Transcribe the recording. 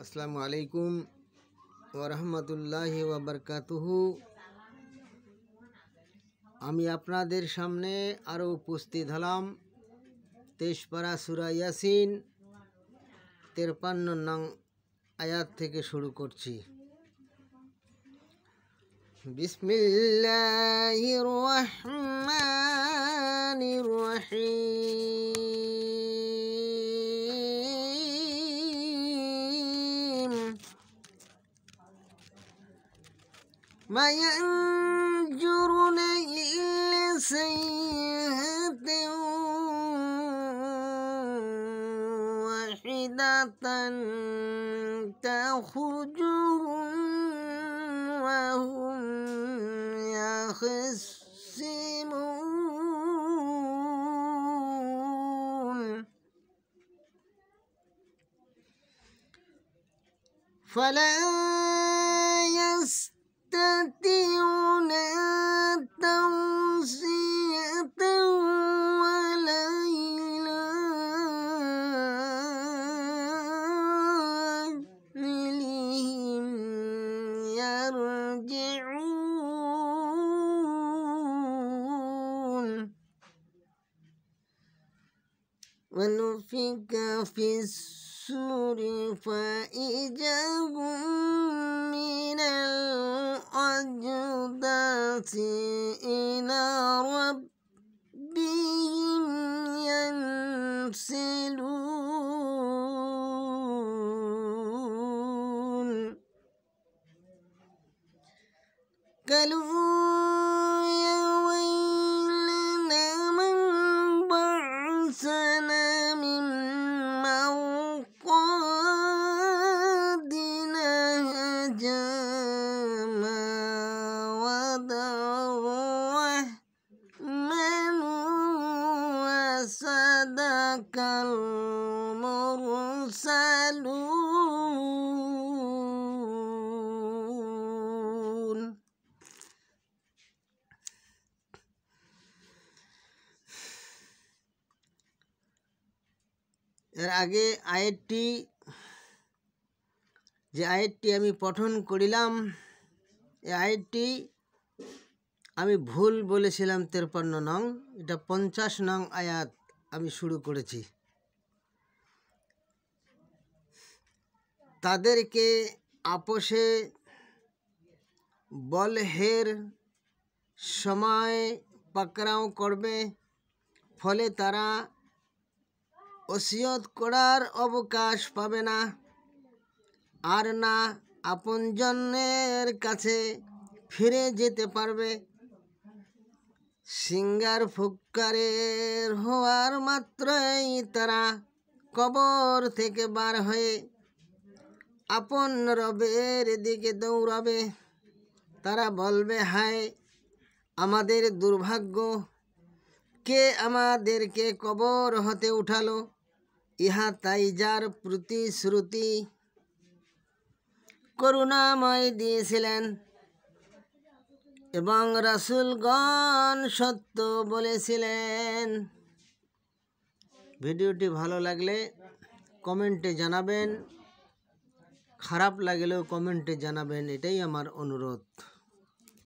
আসসালামু আলাইকুম ওয়া রাহমাতুল্লাহি ওয়া বারাকাতুহু। আমি আপনাদের সামনে আরও উপস্থিত হলাম 23 পারা সূরা ইয়াসিন 53 নং আয়াত থেকে শুরু করছি। বিসমিল্লাহির রহমানির রহিম। মা ইয়ানজুরুনা ইল্লা সাইয়্যাতান ওয়াহিদাতান তাখুজুহুম ওয়া হুম ইয়াখসিমুন ফালা يستطيعون توصية ولا إلى أهلهم يرجعون ونفخ في الصور فإذا هم من الأجداث إلى ربهم ينسلون قالوا يا ويلنا من بعثنا من مرقدنا هذا ما وعد الرحمن وصدق المرسلون। এর আগে যে আয়াতটি আমি পঠন করিলাম, এই আয়াতটি আমি ভুল বলেছিলাম 53 নং, এটা 50 নং আয়াত আমি শুরু করেছি। তাদেরকে আপোষে বলহের সময় পাকড়াও করবে, ফলে তারা ওসিয়ত করার অবকাশ পাবে না, আর না আপনজনের কাছে ফিরে যেতে পারবে। সিঙ্গার ফুৎকারের হওয়ার মাত্রই তারা কবর থেকে বার হয়ে আপন রবের দিকে দৌড়াবে। তারা বলবে, হায় আমাদের দুর্ভাগ্য, কে আমাদেরকে কবর হতে উঠালো। ইহা তাই যার প্রতিশ্রুতি করুণাময় দিয়েছিলেন এবং রাসূলগণ সত্য বলেছিলেন। ভিডিওটি ভালো লাগলে কমেন্টে জানাবেন, খারাপ লাগলেও কমেন্টে জানাবেন, এটাই আমার অনুরোধ।